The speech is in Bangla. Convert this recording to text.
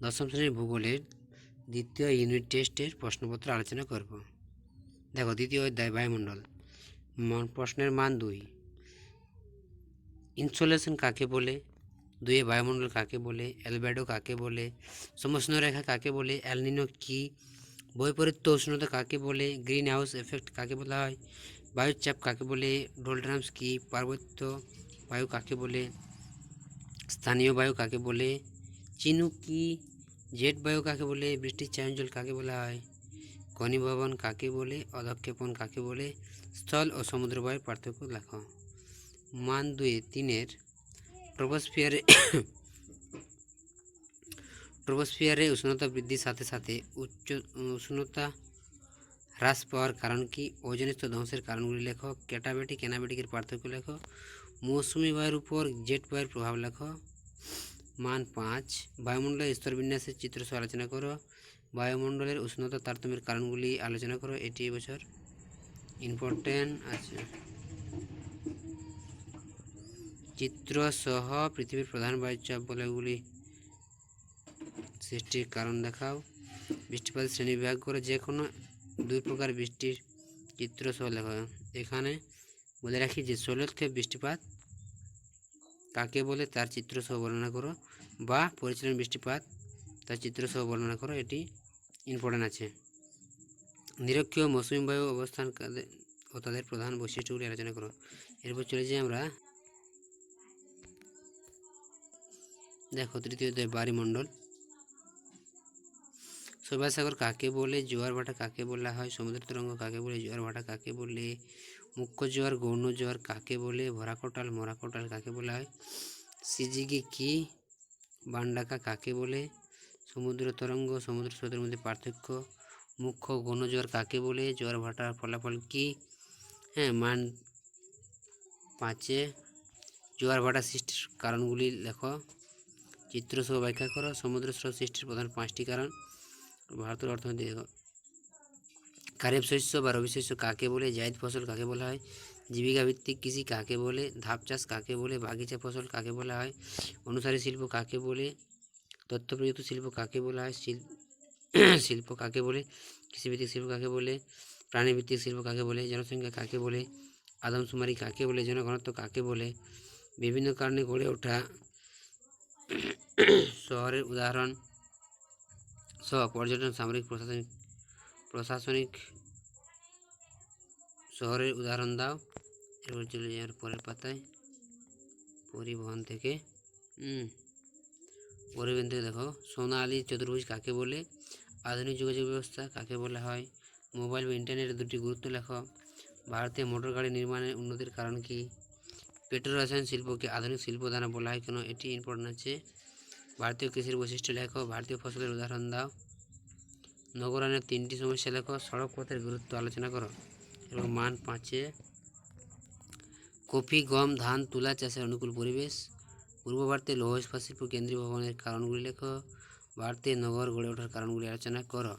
দশম শ্রেণীর ভূগোলের দ্বিতীয় ইউনিট টেস্টের প্রশ্নপত্র আলোচনা করব। দেখো, দ্বিতীয় অধ্যায় বায়ুমণ্ডল। প্রশ্নের মান 2। ইনসোলেশন কাকে বলে? 2 বায়ুমণ্ডল কাকে বলে? অ্যালবেডো কাকে বলে? সমোষ্ণরেখা কাকে বলে? এলনিনো কি? বৈপরীত্য উষ্ণতা কাকে বলে? গ্রিন হাউস এফেক্ট কাকে বলা হয়? বায়ুচাপ কাকে বলে? ডোলড্রামস কি? পার্বত্য বায়ু কাকে বলে? স্থানীয় বায়ু কাকে বলে? চিনুক কি? জেট বায়ু কাকে বলে? বৃষ্টির চায়নজল কাকে বলা হয়? ঘনীভবন কাকে বলে? অধক্ষেপণ কাকে বলে? স্থল ও সমুদ্র বায়ুর পার্থক্য লেখো। মান 2-3 ট্রপোস্ফিয়ারে উষ্ণতা বৃদ্ধির সাথে সাথে উষ্ণতা হ্রাস পাওয়ার কারণ কি? ওজোন স্তর ধ্বংসের কারণগুলি লেখো। ক্যাটাবেটিক অ্যানাবেটিকের পার্থক্য লেখো। মৌসুমি বায়ুর উপর জেট বায়ুর প্রভাব লেখো। মান 5 বায়ুমণ্ডলের স্তরবিন্যাসের চিত্র সহ আলোচনা করো। বায়ুমণ্ডলের উষ্ণতা তারতম্যের কারণগুলি আলোচনা করো। এটি এবছর ইম্পর্টেন্ট আছে। চিত্র সহ পৃথিবীর প্রধান বায়ুচাপ বলয়গুলি সৃষ্টির কারণ দেখাও। বৃষ্টিপাতের শ্রেণী বিভাগ করে যে কোনো 2 প্রকার বৃষ্টির চিত্র সহ লেখা। এখানে বলে রাখি যে শৈলক্ষেপ বৃষ্টিপাত কাকে বলে তার চিত্র সহ বর্ণনা করো, বা পরিচালন বৃষ্টিপাত তার চিত্র সহ বর্ণনা করো। এটি ইম্পর্টেন্ট আছে। নিরক্ষীয় মৌসুমী বায়ু অবস্থান ও তাদের প্রধান বৈশিষ্ট্যগুলি আলোচনা করো। এরপর চলে যাই আমরা, দেখো, তৃতীয় অধ্যায় বায়ুমণ্ডল। শৈবাল কাকে বলে? জোয়ার ভাটা কাকে বলা হয়? সমুদ্র তরঙ্গ কাকে বলে? জোয়ার ভাটা কাকে বলে? মুখ্য জোয়ার গৌণ জোয়ার কাকে বলে? ভরাকোটাল মরাকোটাল কাকে বলা হয়? সিজিগি কি? বানডাকা কাকে বলে? সমুদ্র তরঙ্গ সমুদ্র স্রোতের মধ্যে পার্থক্য। মুখ্য গৌণ জোয়ার কাকে বলে? জোয়ার ভাটার ফলাফল কি? মান 5 জোয়ার ভাটা সৃষ্টির কারণগুলি লেখো। চিত্র সহ ব্যাখ্যা করো। সমুদ্র স্রোত সৃষ্টির প্রধান 5টি কারণ। ভারতের অর্থনীতি দেখো। খারিফ শস্য বা রবি শস্য কাকে বলে? জায়দ ফসল কাকে বলা হয়? জীবিকা ভিত্তিক কৃষি কাকে বলে? ধাপ চাষ কাকে বলে? বাগিচা ফসল কাকে বলা হয়? অনুসারী শিল্প কাকে বলে? তথ্য প্রযুক্ত শিল্প কাকে বলা হয়? শিল্প কাকে বলে? কৃষিভিত্তিক শিল্প কাকে বলে? প্রাণীভিত্তিক শিল্প কাকে বলে? জনসংখ্যা কাকে বলে? আদমশুমারি কাকে বলে? জনঘনত্ব কাকে বলে? বিভিন্ন কারণে গড়ে ওঠা শহরের উদাহরণ সহ পর্যটন, সামরিক, প্রশাসনিক শহরের উদাহরণ দাও। এরপর চলে যাওয়ার পরের পাতায় পরিবহন থেকে দেখো, সোনালী চতুর্ভুজ কাকে বলে? আধুনিক যোগাযোগ ব্যবস্থা কাকে বলা হয়? মোবাইল বা ইন্টারনেটের 2টি গুরুত্ব লেখো। ভারতীয় মোটর গাড়ি নির্মাণের উন্নতির কারণ কি? পেট্রো রসায়ন শিল্পকে আধুনিক শিল্প দ্বারা বলা হয় কেন? এটি ইম্পর্টেন্ট আছে। ভারতীয় কৃষির বৈশিষ্ট্য লেখো। ভারতীয় ফসলের উদাহরণ দাও। নগরায়নের 3টি সমস্যা লেখো। সড়ক পথের গুরুত্ব আলোচনা করো। এবং মান 5 কফি, গম, ধান, তুলা চাষের অনুকূল পরিবেশ। পূর্ব ভারতে লৌহ ইস্পাত শিল্প কেন্দ্রীয় ভবনের কারণগুলি লেখো। ভারতে নগর গড়ে ওঠার কারণগুলি আলোচনা করো।